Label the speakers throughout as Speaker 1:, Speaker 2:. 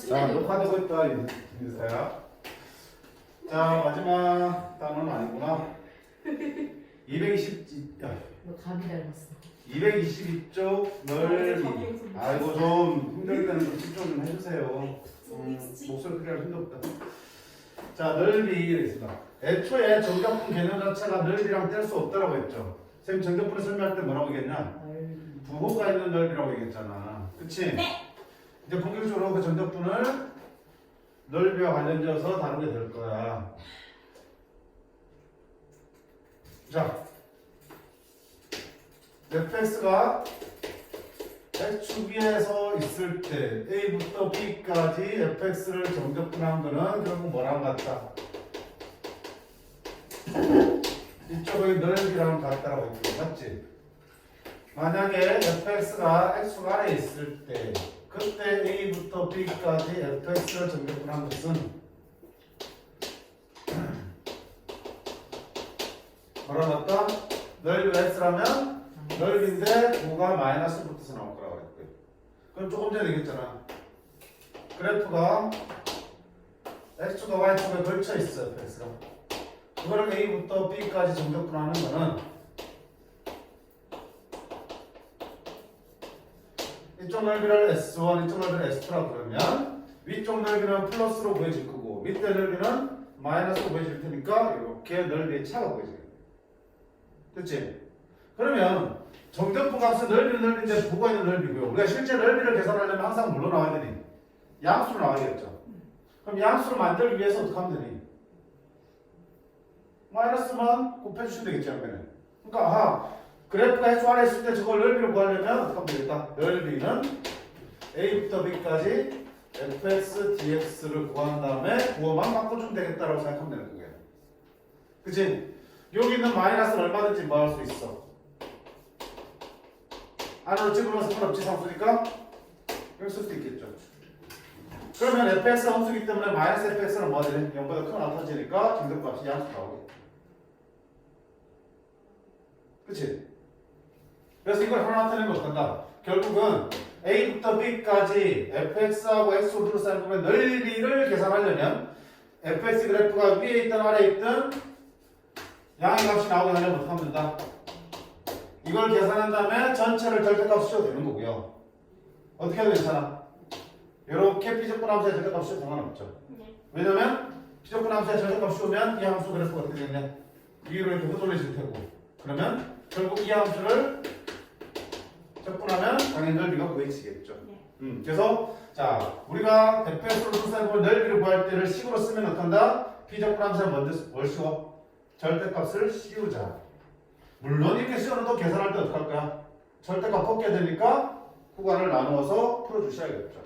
Speaker 1: 자, 녹화되고 있다, 인사야. 자, 마지막 단어는 아니구나.
Speaker 2: 너 감이 닮았어.
Speaker 1: 222쪽 넓이. 아이고, 좀 힘들 때는 좀 집중 좀 해주세요. 목소리 크기가 힘들다. 자, 넓이 이랬습니다. 애초에 정적분 개념 자체가 넓이랑 뗄 수 없다라고 했죠. 선생님 정적분을 설명할 때 뭐라고 얘기했냐? 부호가 있는 넓이라고 얘기했잖아. 그치?
Speaker 3: 네.
Speaker 1: 이제 본격적으로 그 정적분을 넓이와 관련지어서 다루게 될 거야. 자, fx가 x축 위에서 있을 때 a부터 b까지 fx를 정적분한 거는 결국 뭐랑 같다? 이쪽의 넓이랑 같다라고 했죠. 맞지? 만약에 fx가 x축 아래에 있을 때 그때 a부터 b까지 fx를 정적분한 것은 뭐라 같다? 넓이가 x라면 넓이인데 부가 마이너스 붙어서 나올 거라고 그랬고요. 그럼 조금 전에 얘기했잖아. 그래프가 x축과 y축에 걸쳐 있어 fx가. 그거를 a부터 b까지 정적분하는 거는 이쪽 넓이를 S1, 이쪽 넓이를 S2라고 그러면 위쪽 넓이는 플러스로 보여질 거고 밑에 넓이는 마이너스로 보여질 테니까 이렇게 넓이의 차가 보여지겠네. 됐지? 그러면 정적분 값은 넓이인데 부가 있는 넓이고요. 우리가 실제 넓이를 계산하려면 항상 뭘로 나와야 되니? 양수로 나와야겠죠. 그럼 양수로 만들기 위해서 어떻게 하면 되니? 마이너스만 곱해주시면 되겠죠. 그러니까 아하, 그래프가 해수 아래 있을 때 저걸 넓이로 구하려면 어떻게 하면 되겠다? 넓이는 a부터 b까지 fx dx를 구한 다음에 부호만 바꿔주면 되겠다라고 생각하면 되는 거예요. 그치? 여기 있는 마이너스는 얼마든지 뭐 할 수 있어? 안으로 집으면 상관없지 상수니까 여기 쓸 수도 있겠죠. 그러면 fx가 함수이기 때문에 마이너스 fx는 뭐가 되냐? 0보다 큰 나타지니까 정적값이 양수 나오게. 그치? 그래서 이걸 하나 나타내면 어떡한다? 결국은 a부터 b까지 fx하고 x로 둘러싸인 부분의 넓이를 계산하려면 fx 그래프가 위에 있든 아래에 있든 양의 값이 나오게 하려면 어떻게 하면 된다? 이걸 계산한 다음에 전체를 절대값 씌워도 되는 거고요. 어떻게 해도 괜찮아? 이렇게 비적분 함수에 절대값 씌워도 상관없죠. 왜냐면 비적분 함수에 절대값 씌우면 이 함수 그래프가 어떻게 되겠냐? 위로 이렇게 휘둘러질 테고 그러면 결국 이 함수를 적분하면 당연히 넓이가 구해지겠죠. 그래서 자 우리가 fx로 둘러싸인 넓이를 구할 때를 식으로 쓰면 어떡한다? 비적분 함수에 먼저 뭘 씌워? 절대값을 씌우자. 물론 이렇게 씌워도 계산할 때 어떡할 거야? 절대값 걷게 되니까 구간을 나누어서 풀어주셔야겠죠.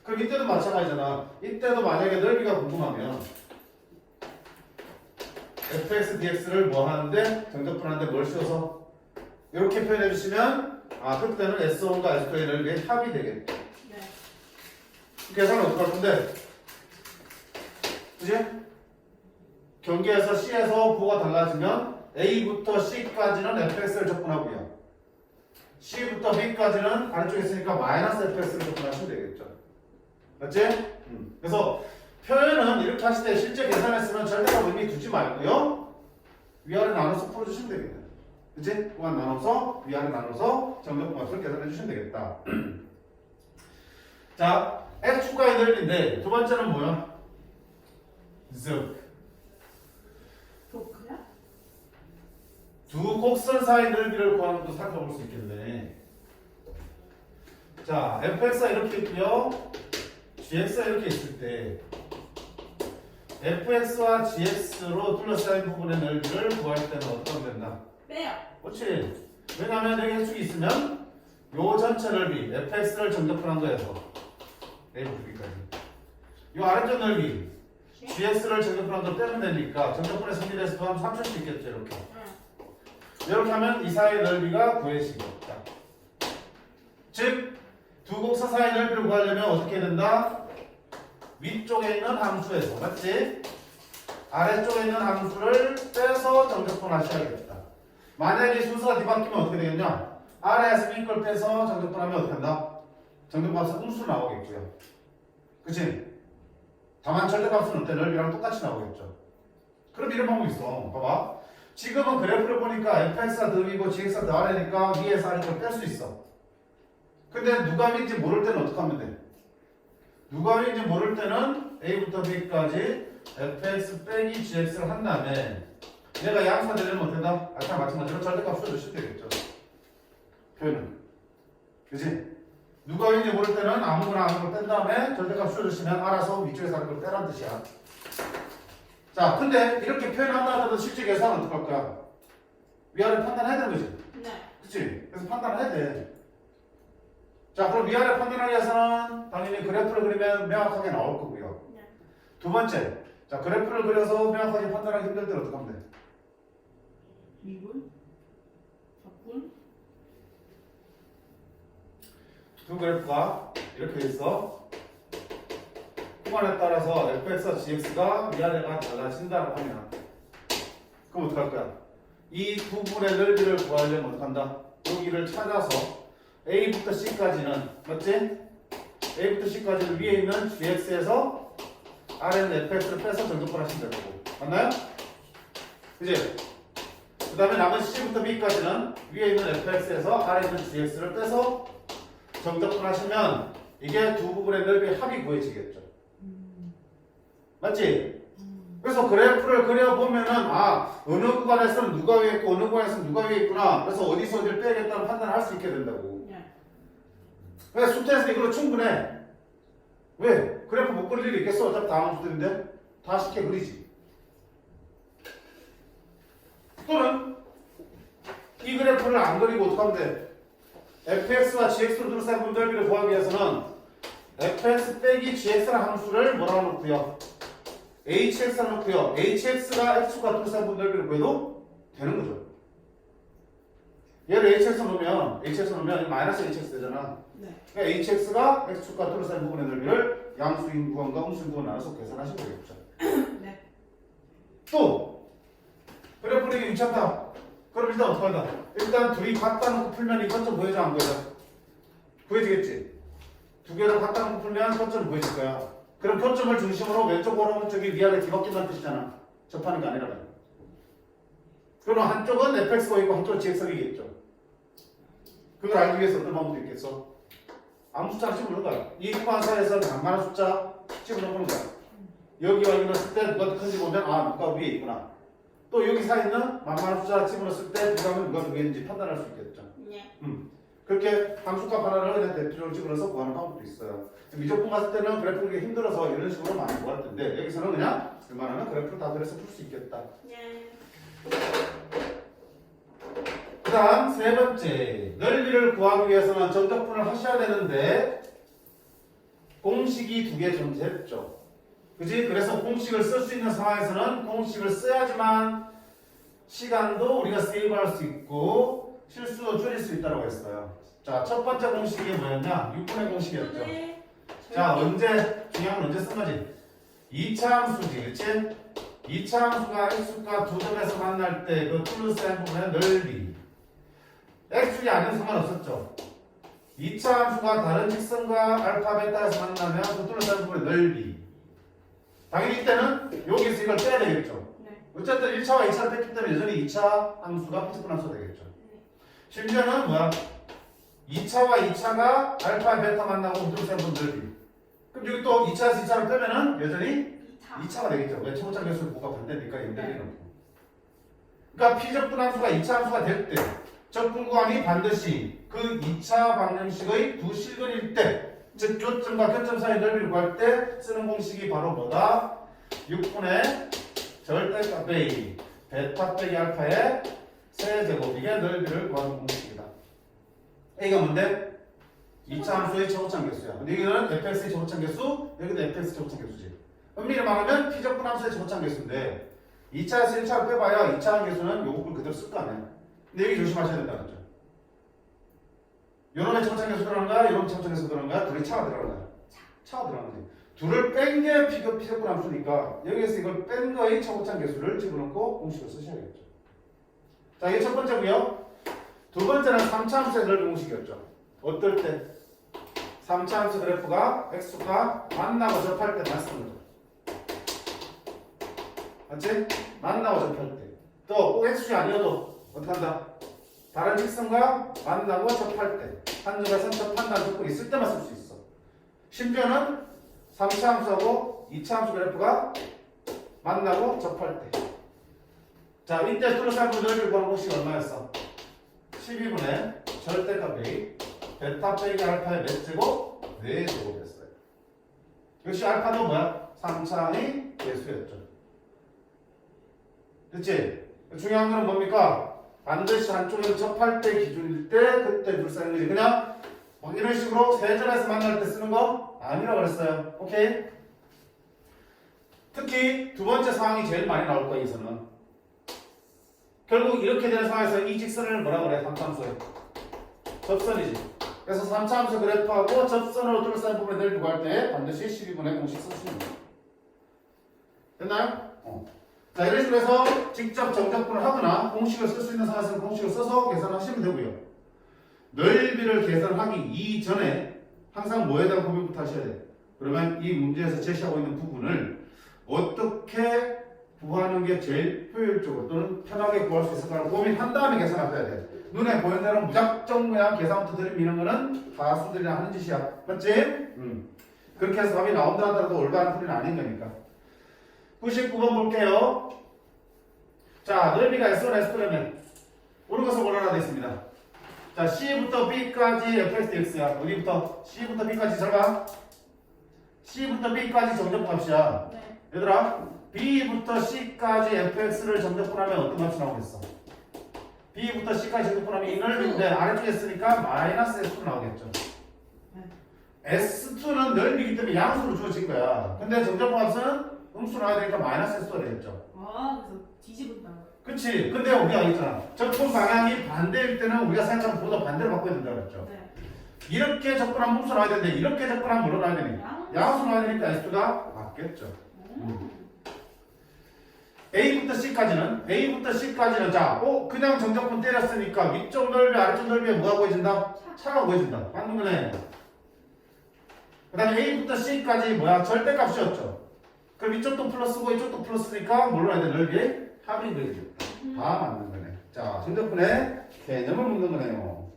Speaker 1: 그럼 이때도 마찬가지잖아. 이때도 만약에 넓이가 궁금하면 fx dx를 뭐 하는데 정적분하는데 뭘 씌워서 이렇게 표현해 주시면 아 그때는 S1과 S2의 넓이의 합이 되겠죠.
Speaker 3: 네.
Speaker 1: 계산은 어떻게 할 건데? 그지? 경계에서 C에서 부호가 달라지면 A부터 C까지는 fx를 적분하고요. C부터 B까지는 아래쪽에 있으니까 마이너스 fx를 적분하시면 되겠죠. 맞지? 그래서 표현은 이렇게 하실 때 실제 계산했으면 절대값 의미 두지 말고요. 위아래 나눠서 풀어주시면 되겠다. 그치? 구간 나눠서 위아래 나눠서 정적분값을 계산해 주시면 되겠다. 자, x축과의 넓이인데 두 번째는 뭐야? 즉
Speaker 3: 도크야?
Speaker 1: 두 곡선 사이 넓이를 구하는 것도 살펴볼 수 있겠네. 자, fx가 이렇게 있고요. gx가 이렇게 있을 때 fx와 gx로 둘러싸인 부분의 넓이를 구할 때는 어떤 된다?
Speaker 3: 빼요.
Speaker 1: 그렇지. 왜냐하면 여기 해축이 있으면 요 전체 넓이 fx를 정적분한 거에서 a부터 b까지 요 아래쪽 넓이 gx를 정적분한 거 빼면 되니까 정적분의 성질에서 더하면 3칠 수 있겠죠. 이렇게 이렇게 하면 이 사이의 넓이가 구해지겠다. 즉 두 곡선 사이의 넓이를 구하려면 어떻게 해야 된다? 위쪽에 있는 함수에서 맞지? 아래쪽에 있는 함수를 빼서 정적분 하셔야겠다. 만약에 순서가 뒤바뀌면 어떻게 되겠냐? 아래에서 B걸 빼서 정적분하면 어떻게 한다? 정적분합에서 음수 나오겠고요. 그치? 다만 절대값은 어때? 넓이랑 똑같이 나오겠죠. 그럼 이런 방법이 있어. 봐봐. 지금은 그래프를 보니까 fx가 더 위고 gx가 더 아래니까 위에서 아래로 뺄 수 있어. 근데 누가 위인지 모를 때는 어떻게 하면 돼? 누가 위인지 모를 때는 a부터 b까지 fx 빼기 gx를 한 다음에 얘가 양수가 되려면 어떻게 된다? 아까 마찬가지로 절대값 써주시면 되겠죠. 표현은. 그치? 누가 위인지 모를 때는 아무거나 뺀 다음에 절대값 써주시면 알아서 위쪽에서 아래로 빼란 뜻이야. 자, 근데 이렇게 표현한다 하더라도 실제 계산은 어떻게 할 거야? 위아래 판단해야 되는 거지.
Speaker 2: 네.
Speaker 1: 그치? 그래서 판단을 해야 돼. 자, 그럼 위아래 판단하기 위해서는 당연히 그래프를 그리면 명확하게 나올 거고요.
Speaker 2: 네.
Speaker 1: 두 번째, 자, 그래프를 그려서 명확하게 판단하기 힘들 때 어떻게 하면 돼?
Speaker 2: 미분? 적분?
Speaker 1: 두 그래프가 이렇게 있어. 구간에 따라서 fx와 gx가 위아래가 달라진다고 하면 그럼 어떡할 거야? 이 부분의 넓이를 구하려면 어떡한다? 여기를 찾아서 a부터 c까지는 맞지? a부터 c까지는 위에 있는 gx에서 아래는 fx를 빼서 정적분 하시면 되고 맞나요? 그지? 그 다음에 나머지 c부터 b까지는 위에 있는 fx에서 아래에 있는 gx를 빼서 정적분 하시면 이게 두 부분의 넓이 합이 구해지겠죠. 맞지? 그래서 그래프를 그려보면은 아 어느 구간에서는 누가 위에 있고 어느 구간에서는 누가 위에 있구나 그래서 어디서 어디를 빼야겠다는 판단을 할 수 있게 된다고.
Speaker 2: 네.
Speaker 1: 왜 수태에서 이걸로 충분해. 왜? 그래프 못 그릴 일이 있겠어? 어차피 다음 수들인데 다 쉽게 그리지. 또는 이 그래프를 안 그리고 어떻게 하면 돼? fx와 gx로 둘러싼 분 넓이를 구하기 위해서는 fx 빼기 gx라는 함수를 뭐라고 놓고요? hx라고 놓고요. hx가 x축과 둘러싼 분 넓이를 구해도 되는 거죠. 얘를 hx 놓으면 마이너스 hx 되잖아.
Speaker 2: 네.
Speaker 1: 그러니까 hx가 x축과 둘러싼 부분의 넓이를 양수인 구간과 음수인 구간 나눠서 계산하시면 되겠죠.
Speaker 2: 네.
Speaker 1: 또 그래프는 이게 괜찮다. 그럼 일단 어떻게 한다? 일단 둘이 같다 놓고 풀면 이 관점 보여져 안 보여져? 보여지겠지? 두 개를 갖다 놓고 풀면 표점이 보여질 거야. 그럼 표점을 중심으로 왼쪽 오른쪽이 위아래 뒤바뀐다는 뜻이잖아. 접하는 게 아니라. 그럼 한쪽은 fx가 있고 한쪽은 gx이겠죠. 그걸 알기 위해서 어떤 방법도 있겠어? 아무 숫자를 집어넣는 거야. 이 구간 사이에서 간만한 숫자 집어넣는 거야. 여기와 여기 넣었을 때 누가 더 큰지 보면 아 누가 위에 있구나. 또 여기 사이에는 만만한 숫자 집어넣었을 때 누가 더 위에 있는지 판단할 수 있겠죠.
Speaker 2: 네.
Speaker 1: 그렇게 함수값 하나를 그냥 대표적으로 집어넣어서 구하는 방법도 있어요. 미적분 갔을 때는 그래프 그리기 힘들어서 이런 식으로 많이 구할 텐데 여기서는 그냥 웬만하면 그래프를 다 그려서 풀 수 있겠다.
Speaker 2: 네.
Speaker 1: 그 다음 세 번째 넓이를 구하기 위해서는 정적분을 하셔야 되는데 공식이 두 개 존재했죠. 그지? 그래서 공식을 쓸 수 있는 상황에서는 공식을 써야지만 시간도 우리가 세이브할 수 있고 실수도 줄일 수 있다고 했어요. 자, 첫 번째 공식이 뭐였냐? 6분의 공식이었죠.
Speaker 2: 네.
Speaker 1: 자, 언제 중요한 건 언제 쓴 거지? 2차 함수지, 그렇지? 2차 함수가 x축과 두 점에서 만날 때 그 둘러싼 부분의 넓이 x축이 아니면 상관없었죠. 2차 함수가 다른 직선과 알파 베타에서 만나면 그 둘러싼 부분의 넓이 당연히 이때는 여기서 이걸 빼야 되겠죠.
Speaker 2: 네.
Speaker 1: 어쨌든 1차와 2차를 뺐기 때문에 여전히 2차 함수가 피트분 함수가 되겠죠. 심지어는 뭐야? 2차와 2차가 알파 베타 만나고 둘러싼 부분 넓이 그럼 여기 또 2차에서 2차를 빼면은 여전히 2차가 되겠죠. 왜 초고차 개수를 뭐가 반대니까 연결이 놓고. 그러니까 피적분 함수가 2차 함수가 될 때 적분 구간이 반드시 그 2차 방정식의 두 실근일 때, 즉 교점과 교점 사이 넓이를 구할 때 쓰는 공식이 바로 뭐다? 6분의 절대값 A 베타 빼기 알파의 세제곱 이게 넓이를 구하는 공식이다. A가 뭔데? 2차 함수의 최고점 개수야. 근데 여기는 fx의 최고점 개수, 여기는 fx 최고점 개수지. 엄밀히 말하면 피적분 함수의 최고점 개수인데 2차에서 1차를 빼봐야 2차 개수는 요 부분 그대로 쓸 거 아니야. 근데 여기 조심하셔야 된다는 거죠. 요놈의 최고점 개수 들어가는 거야, 요놈의 최고점 개수 들어가는 거야, 둘이 차가 들어가는 거야. 차가 들어가는 거지. 둘을 뺀 게 피적분 함수니까 여기에서 이걸 뺀 거의 최고점 개수를 집어넣고 공식을 쓰셔야겠죠. 자, 이게 첫 번째고요. 두 번째는 3차 함수의 넓이 공식이었죠. 어떨 때? 3차 함수 그래프가 x축과 만나고 접할 때 맞습니다 맞지? 만나고 접할 때. 또 꼭 x축이 아니어도 어떻게 한다? 다른 직선과 만나고 접할 때. 한 점에서 접한다는 조건이 있을 때만 쓸 수 있어. 심지어는 3차 함수하고 2차 함수 그래프가 만나고 접할 때. 자, 이때 둘러싸고 넓이를 구하는 공식이 얼마였어? 12분의 절대값이 베타 빼기 알파의 몇 제곱? 4제곱이었어요. 역시 알파도 뭐야? 3차의 개수였죠. 그치? 중요한 건 뭡니까? 반드시 한쪽에서 접할 때 기준일 때 그때 둘러싸는 거지. 그냥 뭐 이런 식으로 세 점에서 만날 때 쓰는 거 아니라고 그랬어요. 오케이? 특히 두 번째 상황이 제일 많이 나올 거야, 여기서는. 결국 이렇게 되는 상황에서 이 직선을 뭐라 그래? 3차 함수에 접선이지. 그래서 3차 함수 그래프하고 접선으로 둘러싼 부분의 넓이 구할 때 반드시 12분의 공식 쓰시면 돼요. 됐나요? 자, 이런 식으로 해서 직접 정적분을 하거나 공식을 쓸 수 있는 상황에서는 공식을 써서 계산하시면 되고요. 넓이를 계산하기 이전에 항상 뭐에 대한 고민부터 하셔야 돼요. 그러면 이 문제에서 제시하고 있는 부분을 어떻게 구하는 게 제일 효율적으로 또는 편하게 구할 수 있을까 고민한 다음에 계산하셔야 돼요. 눈에 보이는 대로 무작정 그냥 계산부터 들이미는 거는 가수들이랑 하는 짓이야. 맞지? 그렇게 해서 답이 나온다 하더라도 올바른 풀이는 아닌 거니까. 99번 볼게요. 자, 넓이가 S1, S2라면 오른 것을 골라라 되어 있습니다. 자, C부터 B까지 fx dx야. 어디부터? C부터 B까지 잘 봐. C부터 B까지 정적분합시야.
Speaker 2: 네.
Speaker 1: 얘들아, B부터 C까지 fx를 정적분하면 어떤 값이 나오겠어? B부터 C까지 정적분하면 이 넓이인데 아래쪽에 쓰니까 마이너스 S2 나오겠죠. S2는 넓이기 때문에 양수로 주어진 거야. 근데 정적분합은 음수 나와야 되니까 마이너스 S2가 되겠죠.
Speaker 2: 아, 그래서 뒤집은다.
Speaker 1: 그치? 근데 우리가 있잖아. 접근 방향이 반대일 때는 우리가 생각하는 보다 반대로 바꿔야 된다고 그랬죠.
Speaker 2: 네.
Speaker 1: 이렇게 접근하면 음수 나와야 되는데 이렇게 접근하면 뭐로 나와야 되니까? 양수 나와야 되니까 S2가 맞겠죠. A부터 C까지는 자, 그냥 정적분 때렸으니까 위쪽 넓이 아래쪽 넓이에 뭐가 보여진다? 차가 보여진다. 맞는 거네. 그 다음에 A부터 C까지 뭐야? 절대값이었죠. 그럼 이쪽도 플러스고 이쪽도 플러스니까 뭘로 나야 돼? 넓이에 합이 보여지죠. 다 맞는 거네. 자, 정적분의 개념을 묻는 거네요.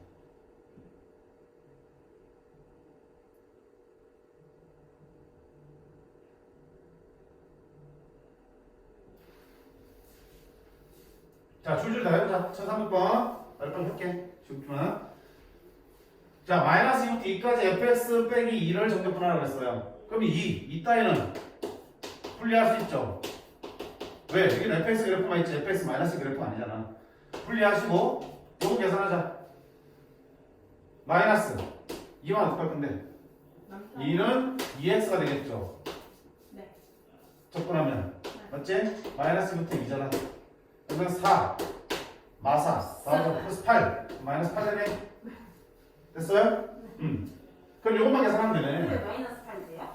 Speaker 1: 자, 줄줄 다 해보자. 1300번. 빨리빨리 할게. 쉽구나. 자, 마이너스 2부터 2까지 fx 빼기 2를 정적분하라고 했어요. 그럼 이 따위는 분리할 수 있죠. 왜? 여기는 fx 그래프만 있지 fx 마이너스 그래프 아니잖아. 분리하시고 요거 계산하자. 마이너스 2만 어떻게 할 건데? 2는 2x가 되겠죠.
Speaker 2: 네.
Speaker 1: 적분하면 맞지? 마이너스부터 2잖아. 그러면 4 마사 4 플러스 8 마이너스 8 되네. 됐어요? 그럼 요것만 계산하면 되네.
Speaker 3: 왜 마이너스 8이세요?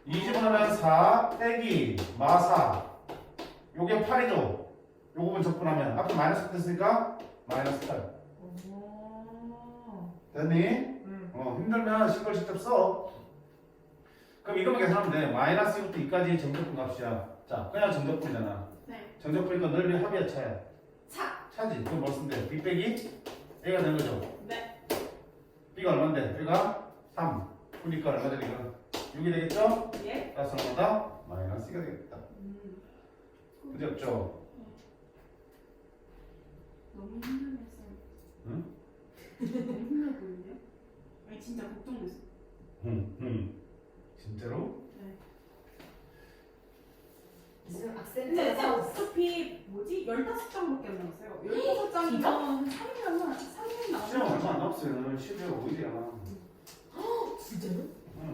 Speaker 1: 2 집어넣으면 4 빼기 마사 요게 8이죠. 요 부분 적분하면 앞에 마이너스 됐으니까 마이너스 8
Speaker 2: 오.
Speaker 1: 됐니? 힘들면 식걸 직접 써. 그럼 이것만 계산하면 돼. 마이너스 2부터 2까지 정적분 값이야. 자, 그냥 정적분이잖아.
Speaker 2: 네.
Speaker 1: 정적분이니까 넓이 합이야 차야? 차지. 그럼 뭐 쓰면 돼? B 빼기 A가 되는 거죠.
Speaker 2: 네.
Speaker 1: B가 얼마인데? B가 3 그러니까 얼마 되니까 6이 되겠죠?
Speaker 2: 예.
Speaker 1: 따라서 얼마다? 마이너스 2가 되겠다. 그죠?
Speaker 2: 너무 힘들었어요.
Speaker 1: 응?
Speaker 2: 너무 힘들어 보이는데요? 아니 진짜 걱정됐어.
Speaker 1: 진짜로?
Speaker 2: 네.
Speaker 3: 지금
Speaker 2: 근데
Speaker 3: 악센트가
Speaker 2: 어차피 뭐지? 15장밖에 안 남았어요. 15장이면
Speaker 3: 진짜?
Speaker 2: 한 3년
Speaker 1: 시험 얼마
Speaker 2: 나오면
Speaker 1: 안 남았어요. 10일 5일이야.
Speaker 3: 진짜요?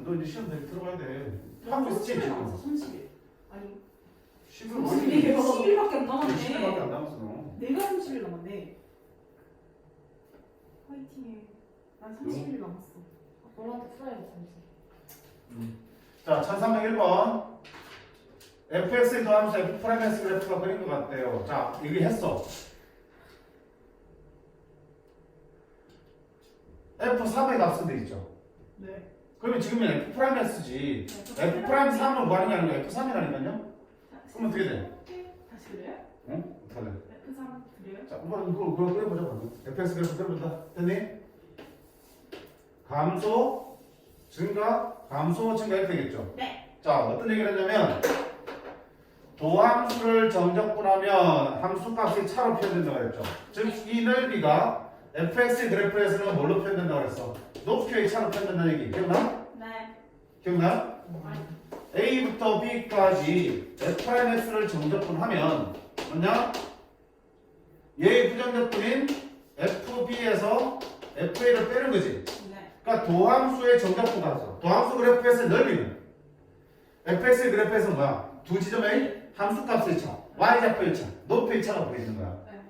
Speaker 1: 너 이제 시험 들어가야 돼. 하고 있지 지금.
Speaker 2: 30일. 아니
Speaker 1: 10일 5일.
Speaker 2: 10일밖에 안
Speaker 1: 10일밖에
Speaker 2: 남았네.
Speaker 1: 안 남았어 너.
Speaker 2: 내가 30일 남았네. 화이팅해. 난 30일 남았어.
Speaker 3: 엄마한테 풀어야겠다 잠시.
Speaker 1: 자, 1301번. fx에 더하면서 f 프라이머스 그래프가 그린 것 같대요. 자, 얘기했어. f 3의 값은 돼 있죠.
Speaker 2: 네.
Speaker 1: 그러면 지금은 F 프라임 S지.
Speaker 2: 네,
Speaker 1: F 프라임 3을 구하는 게 아니고 F 3이라니까요. 그럼 어떻게 돼?
Speaker 2: 다시 그래요?
Speaker 1: 응? 어떻게 돼?
Speaker 2: F3 그래요?
Speaker 1: 자, 그걸 그려보자. 그러면. fx 그래프 그려본다. 됐니? 감소, 증가, 감소, 증가 이렇게 되겠죠.
Speaker 2: 네.
Speaker 1: 자, 어떤 얘기를 했냐면 도함수를 정적분하면 함수값이 차로 표현된다고 그랬죠. 즉, 이 넓이가 fx 그래프에서는 뭘로 표현된다고 그랬어? 높이의 차로 표현된다는 얘기. 기억나?
Speaker 2: 네.
Speaker 1: 기억나?
Speaker 2: 아니.
Speaker 1: A부터 B까지 F'X를 정적분하면 뭐냐? 얘의 부정적분인 FB에서 FA를 빼는 거지.
Speaker 2: 네.
Speaker 1: 그러니까 도함수의 정적분 가서 도함수 그래프에서의 넓이는 fx 그래프에서 뭐야? 두 지점의 함수값의 차, y좌표의 차, 높이의 차가 보이는 거야.
Speaker 2: 네.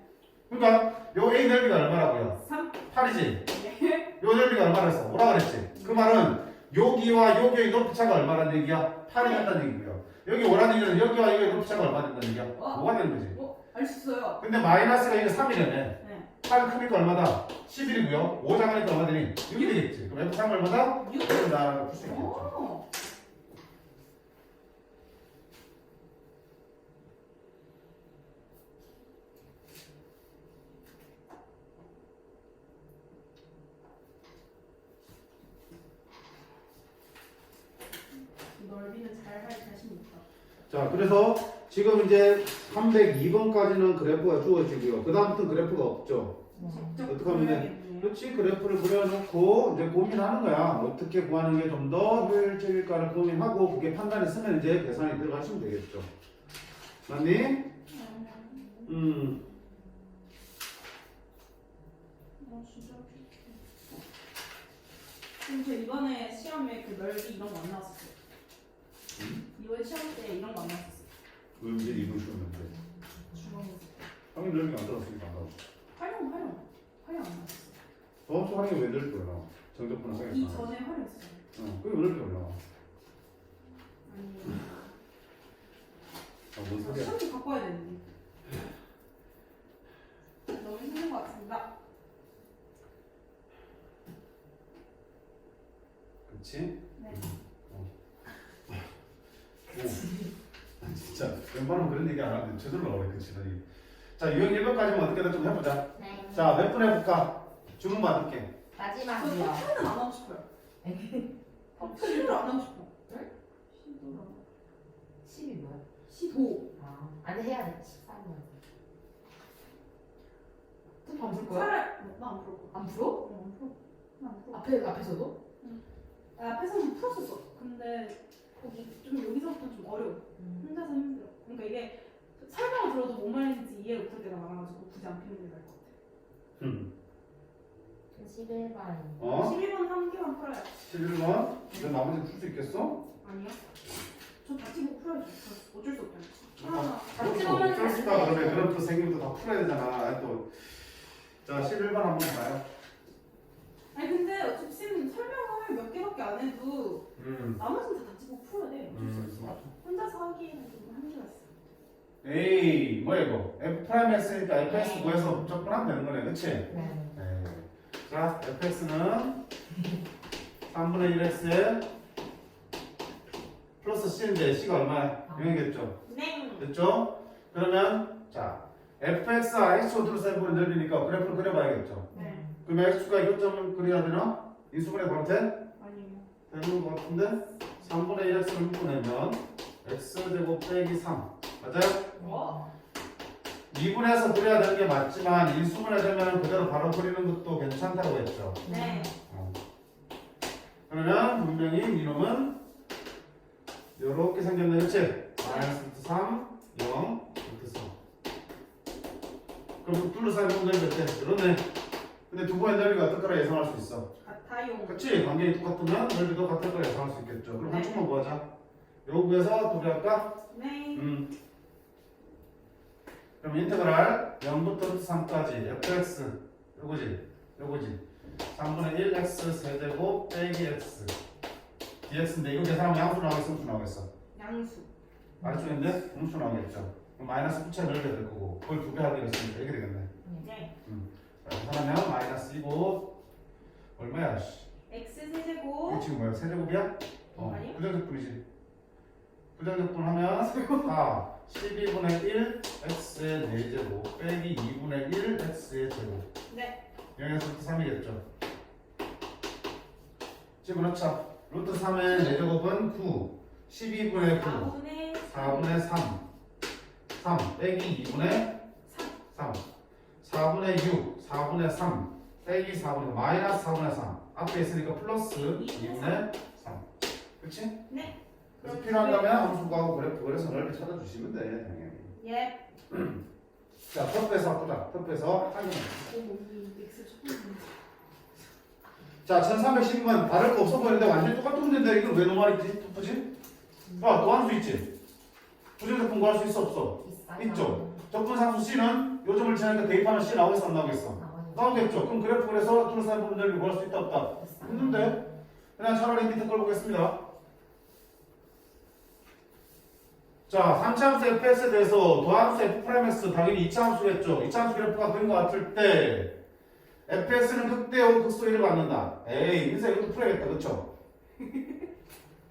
Speaker 1: 그러니까 요 A 넓이가 얼마라고요?
Speaker 2: 3.
Speaker 1: 8이지?
Speaker 2: 네.
Speaker 1: 요 넓이가 얼마랬어? 뭐라 그랬지? 그 말은 여기와 여기의 높이 차가 얼마라는 얘기야? 8이 된다는 얘기고요. 여기 오라는 얘기는 여기와 여기의 높이 차가 얼마 된다는 얘기야? 뭐가 되는 거지?
Speaker 2: 알 수 있어요.
Speaker 1: 근데 마이너스가 이게 3이라네.
Speaker 2: 네.
Speaker 1: 8 크니까 얼마다? 11이고요. 5 작으니까 얼마 되니? 6이 되겠지. 그럼 F3 얼마다?
Speaker 2: 6.
Speaker 1: 이런다라고 풀 수 있겠죠.
Speaker 2: 오. 넓이는 잘 할 자신 있다.
Speaker 1: 자, 그래서 지금 이제 302번까지는 그래프가 주어지고요. 그 다음부터는 그래프가 없죠.
Speaker 2: 직접
Speaker 1: 어떻게 하면 돼?
Speaker 2: 그려야겠네요.
Speaker 1: 그렇지, 그래프를 그려놓고 이제 고민하는 거야. 어떻게 구하는 게 좀 더 효율적일까를 고민하고 그게 판단이 쓰면 이제 계산이 들어가시면 되겠죠. 맞니?
Speaker 2: 진짜 그럼 저 이번에 시험에 그 넓이 이런 거 안 나왔었어요. 이번 시험 때 이런 거 안 나왔었어요.
Speaker 1: 왜 이제 이걸 쓰면 돼?
Speaker 2: 주먹에서.
Speaker 1: 당연히 넓이가 안 들어갔으니까 안 나오죠.
Speaker 2: 활용 안 나왔었어요.
Speaker 1: 도함수 활용이 왜 넓게 올라와? 정적분을 생각해서.
Speaker 2: 이 전에 활용했어요.
Speaker 1: 그게 왜 넓게 올라와?
Speaker 2: 아니.
Speaker 1: 뭔 소리야?
Speaker 2: 시험이 바꿔야 되는데. 너무 힘든 것 같습니다.
Speaker 1: 그렇지?
Speaker 2: 네.
Speaker 1: 오. 진짜 웬만하면 그런 얘기 안 하는데 저절로 나오네. 그치? 자, 유형 1번까지만 어떻게든 좀 해보자.
Speaker 3: 네.
Speaker 1: 자, 몇 분 해볼까? 주문 받을게.
Speaker 2: 저
Speaker 3: 마지막이요.
Speaker 2: 퍼플은 안 하고 싶어요. 퍼플을 안 하고 싶어.
Speaker 3: 응?
Speaker 2: 시도를 안 하고.
Speaker 3: 10이 뭐야?
Speaker 2: 시도.
Speaker 3: 아, 아니 해야 돼. 13년. 또안 풀 거야?
Speaker 2: 차라리 나안 풀어.
Speaker 3: 안 풀어?
Speaker 2: 안 풀어. 나안 풀어.
Speaker 3: 앞에서도?
Speaker 2: 앞에서는 풀었었어. 근데 거기 좀 여기서부터 좀 어려워. 혼자서 힘들어. 그러니까 이게 설명을 들어도 뭔 말인지 이해를 못할 때가 많아가지고 굳이 안 피는 게 나을 것 같아.
Speaker 3: 11반.
Speaker 2: 11번 한 개만 풀어요.
Speaker 1: 11번. 이거 나머지 풀 수 있겠어?
Speaker 2: 아니요. 저 다치고 풀어야죠. 어쩔 수 없잖아.
Speaker 1: 어쩔 수가 그러면 그럼 또 생기면 다 풀어야 되잖아. 또. 자, 11번 한번 봐요.
Speaker 2: 아니 근데 어차피 쌤 설명을 몇 개밖에 안 해도 나머지는 다 다치고 풀어야 돼. 혼자서 하기에는 좀 한계가 있어.
Speaker 1: 에이, 뭐야 이거? F 프라임 X니까 fx 구해서 접근하면 되는 거네, 그치?
Speaker 3: 네.
Speaker 1: 네. 자, fx는 3분의 1x 플러스 c인데 c가 얼마야? 0이겠죠?
Speaker 2: 네.
Speaker 1: 됐죠? 그러면 자, fx와 x축 둘러싸인 넓이니까 그래프를 그려봐야겠죠?
Speaker 2: 네.
Speaker 1: 그러면 x축과 이것점을 그려야 되나? 인수분해 바로 돼?
Speaker 2: 아니요.
Speaker 1: 되는 것 같은데? 3분의 1x를 묶어내면 x제곱 빼기 3 맞아요?
Speaker 2: 뭐?
Speaker 1: 2분해서 그려야 되는 게 맞지만 인수분해 되면 그대로 바로 그리는 것도 괜찮다고 했죠.
Speaker 2: 네.
Speaker 1: 그러면 분명히 이놈은 이렇게 생겼네, 그렇지? 마이너스 루트 3, 0, 루트 3. 그럼 둘러싸인 넓이 몇 대? 그러네. 근데 두 번의 넓이가 어떨 거라 예상할 수 있어.
Speaker 2: 같아요.
Speaker 1: 그치? 관계이 똑같으면 넓이도 같을 거라 예상할 수 있겠죠. 그럼
Speaker 2: 네.
Speaker 1: 한 축만 구하자. 요거 구해서 도배 할까?
Speaker 2: 네.
Speaker 1: 그럼 인테그랄 0부터 루트 3까지 fx 요거지? 요거지? 3분의 1 x 세제곱 빼기 x dx인데 이거 계산하면 양수 나오겠어? 음수 나오겠어?
Speaker 2: 양수.
Speaker 1: 아래쪽인데 음수 나오겠죠? 그럼 마이너스 붙여 넓게 될 거고 그걸 두 배 하기로 했으니까 이렇게 되겠네.
Speaker 2: 네.
Speaker 1: 자, 계산하면 마이너스 2고 얼마야?
Speaker 2: x 세제곱
Speaker 1: 법칙이 뭐야? 세제곱이야?
Speaker 2: 아니요.
Speaker 1: 부정적분이지. 부정적분 하면 4 12분의 1 x의 4제곱 빼기 2분의 1 x의 제곱.
Speaker 2: 네.
Speaker 1: 여기서 3이겠죠. 집어넣자. 루트 3의 4제곱은 9 12분의 9
Speaker 2: 4분의
Speaker 1: 4분의 3 빼기 2분의 3 4분의 6 4분의 3 빼기 4분의 마이너스 4분의 3 앞에 있으니까 플러스 2분의 3 그치?
Speaker 2: 네.
Speaker 1: 그래서 필요한다면 함수구하고 그래프에서 넓게 찾아주시면 돼 당연히.
Speaker 2: 예.
Speaker 1: 자 톱에서 바꾸자. 톱에서 확인해.
Speaker 2: X 첫 번째.
Speaker 1: 자 1312번 다를 거 없어 보이는데 완전히 똑같은 문제인데 이걸 왜 너무 톱프지? 또 한 수 있지? 부정적분 구할 수 있어 없어? 있죠. 적분상수 C는 요점을 지나니까 대입하면 C 나오겠어 안 나오겠어? 나오겠죠. 그럼 그래프에서 둘러싸인 부분 넓이 구할 수 있다 없다? 있는데 그냥 차라리 밑에 걸 보겠습니다. 자 3차함수 fx에 대해서 도함수 f'x 당연히 2차함수겠죠. 2차함수 그래프가 그린 것 같을 때 fx는 극대오 극소 1을 받는다. 에이 민서 이것도 풀어야겠다. 그쵸?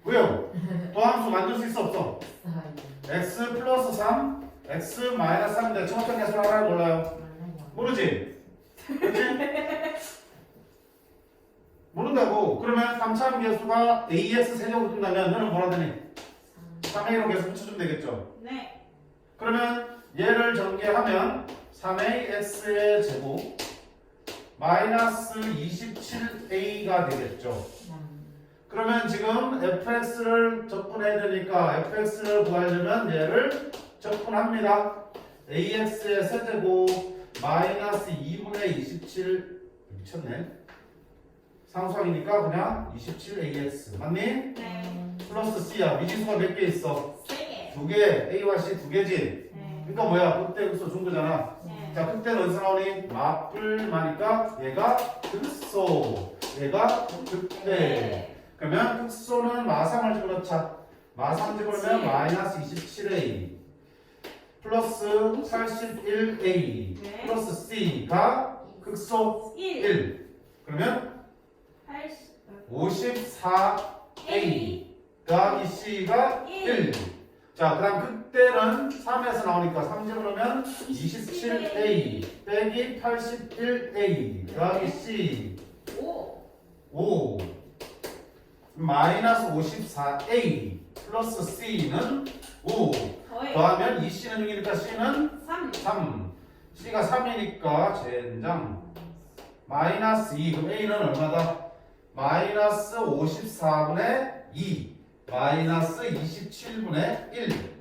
Speaker 1: 왜요? 도함수 만들 수 있어 없어? x 플러스 3 x 마이너스 3인데 정확한 계산을 알아요 몰라요? 모르지? 그렇지? 모른다고. 그러면 3차함 계수가 ax 세제곱으로 끝나면 너는 뭐라 되니? 3a로 계속 붙여주면 되겠죠?
Speaker 2: 네.
Speaker 1: 그러면 얘를 전개하면 3ax의 제곱 마이너스 27a가 되겠죠? 그러면 지금 fx를 적분해야 되니까 fx를 구하려면 얘를 적분합니다. ax의 세제곱 마이너스 2분의 27 미쳤네. 상수항이니까 그냥 27ax 맞니?
Speaker 2: 네.
Speaker 1: 플러스 c야. 미지수가 몇 개 있어?
Speaker 2: 3개.
Speaker 1: 2개. a와 c 2개지?
Speaker 2: 네.
Speaker 1: 그러니까 뭐야? 극대 극소 준 거잖아.
Speaker 2: 네.
Speaker 1: 자, 극대는 어디서 나오니? 마뿔마니까 얘가 극소, 얘가 극대.
Speaker 2: 네.
Speaker 1: 그러면 극소는 마상을 집어넣자. 마상 집어넣으면 마이너스 27a 플러스 81a
Speaker 2: 네.
Speaker 1: 플러스 c가 극소
Speaker 2: 1.
Speaker 1: 1. 그러면 54a 더하기 c가 1. 자, 그 다음 극대는 3에서 나오니까 3 집어넣으면 27a 빼기 81a 더하기 c 5 마이너스 54a 플러스 c는 5 더하면 이 c는 6이니까 c는 3 c가 3이니까 젠장 마이너스 2 그럼 a는 얼마다? 마이너스 54분의 2 마이너스 27분의 1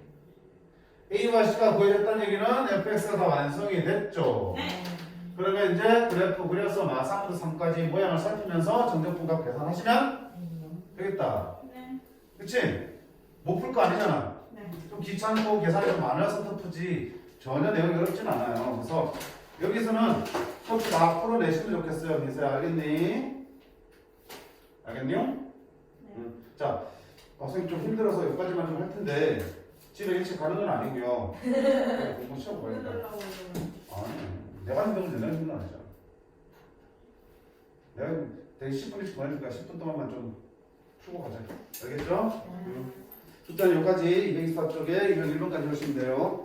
Speaker 1: a와 c가 구해졌다는 얘기는 fx가 다 완성이 됐죠.
Speaker 2: 네.
Speaker 1: 그러면 이제 그래프 그려서 마상부터 3까지 모양을 살피면서 정적분값 계산하시면 되겠다.
Speaker 2: 네.
Speaker 1: 그치? 못 풀 거 아니잖아.
Speaker 2: 네.
Speaker 1: 좀 귀찮고 계산이 좀 많아서 터프지 전혀 내용이 어렵진 않아요. 그래서 여기서는 터프 다 풀어내시면 좋겠어요. 민서야 알겠니? 알겠니요?
Speaker 2: 네.
Speaker 1: 자, 선생님 좀 힘들어서 여기까지만 좀 할 텐데 집에 일찍 가는 건 아니고요. 공부 시험 봐야 돼.
Speaker 2: 보여달라고
Speaker 1: 아니, 내가 힘들면 내가 힘든 건 아니잖아. 내가 되게 10분 일찍 보내니까 10분 동안만 좀 풀고 가자. 알겠죠? 일단 여기까지 224쪽에 201번까지 오시면 돼요.